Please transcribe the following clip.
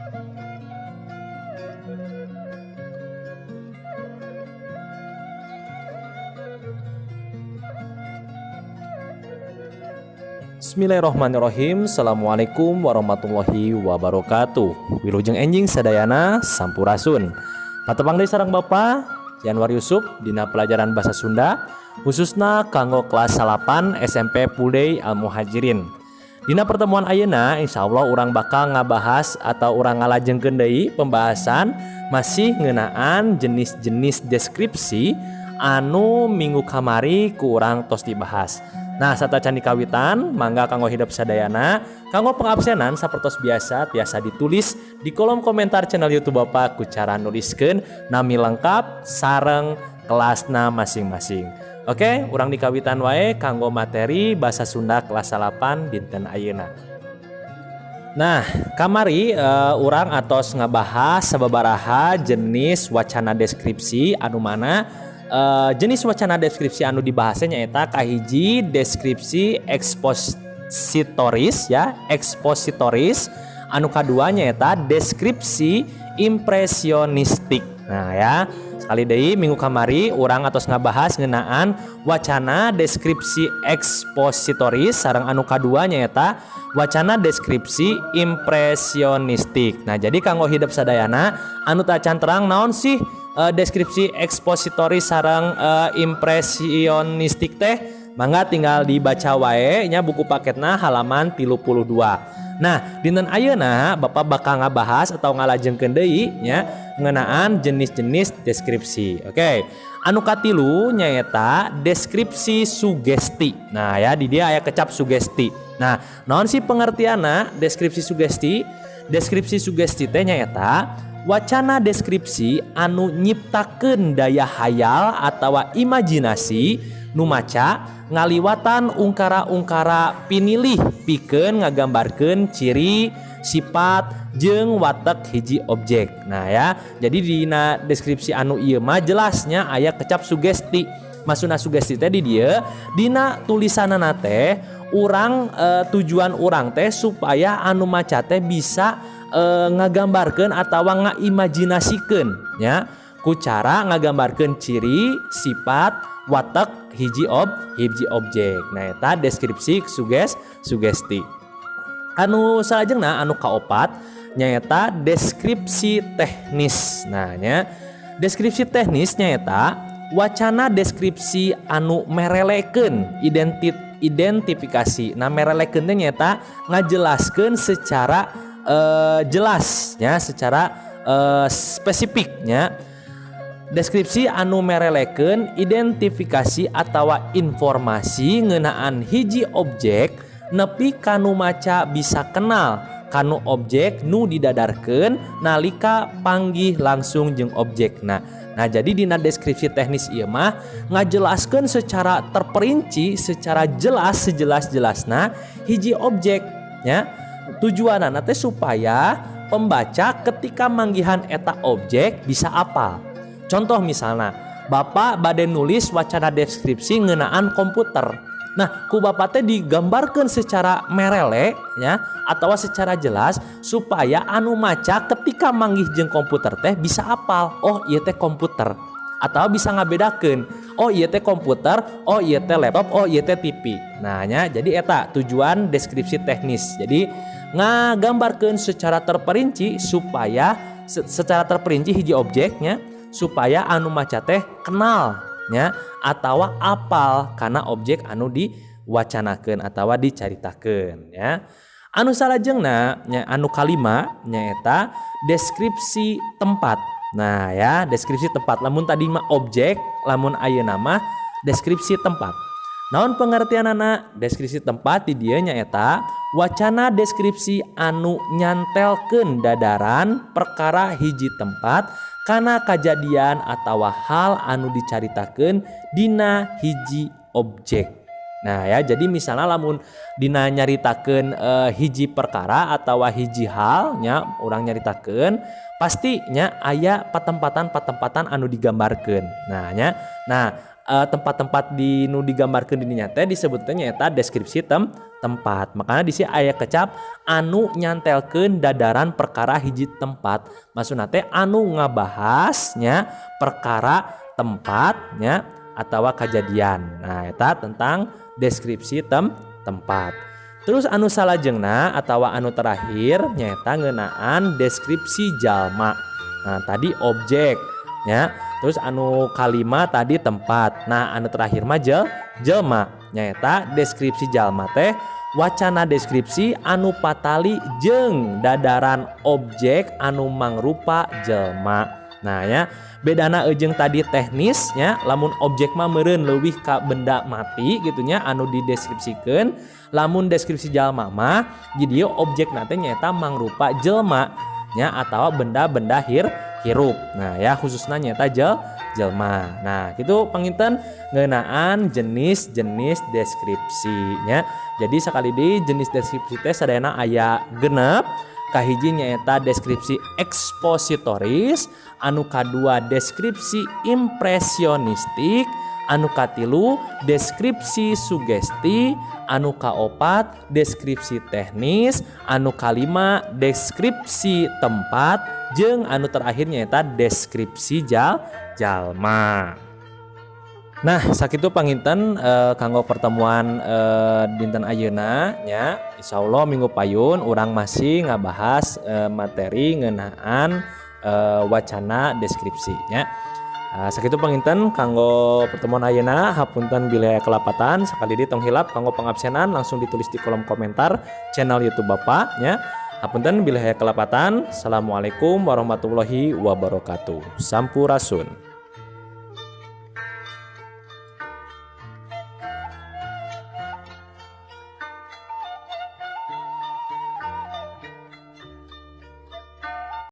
Bismillahirrahmanirrahim. Assalamualaikum warahmatullahi wabarakatuh. Wilujeng enjing sadayana sampurasun. Patepang deui sareng Bapa Yanwar Yusuf dina pelajaran bahasa Sunda khususna kanggo kelas 8 SMP Pudei Al Muhajirin. Dina pertemuan ayeuna insyaallah urang bakal ngabahas atau urang ngalajengkeun deui pembahasan masih ngeunaan jenis-jenis deskripsi anu minggu kamari ku urang tos dibahas. Nah, satacan dikawitan, mangga kanggo hidup sadayana, kanggo pengabsenan sapertos biasa tiasa ditulis di kolom komentar channel YouTube Bapak ku cara nuliskeun nami lengkap sareng kelasna masing-masing. Oke, urang dikawitan wae kanggo materi bahasa Sunda kelas 8 dinten ayeuna. Nah, kamari urang atos ngabahas sababaraha jenis wacana deskripsi anu mana jenis wacana deskripsi anu dibahasnya nyaeta kahiji deskripsi ekspositoris ya, ekspositoris. Anu kadua nyaeta deskripsi impresionistik. Nah ya, sekali deui minggu kamari urang atos ngabahas ngeunaan wacana deskripsi ekspositoris sareng anu kadua nyaeta wacana deskripsi impresionistik. Nah, jadi kanggo hidup sadayana anu tacan terang naon sih deskripsi ekspositoris sareng impresionistik teh, mangga tinggal dibaca wae nya buku paketna halaman 32. Nah, dinten ayeuna Bapak bakal ngabahas atau ngalajengkeun deui nya ngeunaan jenis-jenis deskripsi. Oke. Anu katilu nyaeta deskripsi sugesti. Nah, ya di dia aya kecap sugesti. Nah, naon sih pengertianna deskripsi sugesti? Deskripsi sugesti teh nyaeta wacana deskripsi anu nyiptakeun daya hayal atawa imajinasi nu maca ngaliwatan ungkara-ungkara pinilih pikeun ngagambarkeun ciri, sifat, jeung watek hiji objek. Nah ya, jadi dina deskripsi anu ieu mah jelasnya aya kecap sugesti. Maksudna sugesti teh di dieu dina tulisanana teh urang tujuan urang teh supaya anu maca teh bisa ngagambarkeun atawa ngaimajinasikeun nya ku cara ngagambarkeun ciri, sifat, watek hiji objek. Nah eta deskripsi sugesti. Anu salajengna anu kaopat nyaeta deskripsi teknis. Nah nya deskripsi teknis nyaeta wacana deskripsi anu merelekeun identifikasi. Nah merelekeun teh nyaeta ngajelaskeun secara jelas ya, secara spesifiknya. Deskripsi anu merelekeun identifikasi atawa informasi ngeunaan hiji objek nepi kanu maca bisa kenal kanu objek nu didadarkeun nalika panggih langsung jeung objekna. Nah, jadi dina deskripsi teknis ieu mah ngajelaskeun secara terperinci, secara jelas sejelas-jelasna hiji objek nya. Tujuanna teh supaya pembaca ketika manggihan eta objek bisa apal. Contoh misalnya, Bapak bade nulis wacana deskripsi ngeunaan komputer. Nah, ku Bapak teh digambarkeun secara merele nya atawa secara jelas supaya anu maca ketika manggih jeung komputer teh bisa apal. Oh, ieu teh komputer. Atau bisa ngabedakeun, oh ieu teh komputer, oh ieu teh laptop, oh ieu teh TV. Nah nya, jadi eta tujuan deskripsi teknis. Jadi ngagambarkeun secara terperinci supaya secara terperinci hiji objeknya supaya anu maca teh kenal nya atawa apal kana objek anu diwacanakeun atawa dicaritakeun ya. Anu salajengna nya anu kalima nyaeta deskripsi tempat. Nah ya, deskripsi tempat. Lamun tadi mah objek, lamun ayeuna mah deskripsi tempat. Naon pengertianana deskripsi tempat di dieu nyaeta wacana deskripsi anu nyantelkeun dadaran perkara hiji tempat kana kajadian atawa hal anu dicaritakeun dina hiji objek. Nah ya, jadi misalnya lamun dina nyaritakeun hiji perkara atawa hiji hal nya urang nyaritakeun pastinya aya patempatan anu digambarkeun. Nah nya, nah tempat-tempat di nu digambarkeun di dinya teh disebutnya eta deskripsi tempat. Makanya di sini aya kecap anu nyantelkeun dadaran perkara hiji tempat. Maksudna teh anu ngabahasnya perkara tempatnya atau kejadian. Nah, eta tentang deskripsi tempat. Terus anu salajengna atau anu terakhir nyata ngeunaan deskripsi jalma. Nah, tadi objek nya. Terus anu kalima tadi tempat. Nah, anu terakhir mah jelma. Nyata deskripsi jalma teh wacana deskripsi anu patali jeung dadaran objek anu mangrupa jelma. Nah ya, bedana jeung tadi teknisnya lamun objek mah meureun leuwih ka benda mati gitunya anu dideskripsikeun. Lamun deskripsi jalma mah jadi objek teh nyata mangrupa jelma nya atau benda-benda hirup. Nah ya khususnya nyata jelma. Nah itu panginten ngeunaan jenis-jenis deskripsinya. Jadi sekali di jenis deskripsi teh sadayana aya genep. Kahiji nyaeta deskripsi ekspositoris, anu kadua deskripsi impresionistik, anu katilu deskripsi sugesti, anu kaopat deskripsi teknis, anu kalima deskripsi tempat, jeung anu terakhir nyaeta deskripsi jalma. Nah, sakitu panginten kanggo pertemuan dinten ayeuna nya. Insyaallah minggu payun urang masih ngabahas materi ngeunaan wacana deskripsi nya. Sakitu panginten kanggo pertemuan ayeuna hapunten bilih kelapatan sakali di tong hilap kanggo pangabsenan langsung ditulis di kolom komentar channel YouTube Bapak nya. Hapunten bilih kelapatan. Assalamualaikum warahmatullahi wabarakatuh. Sampurasun.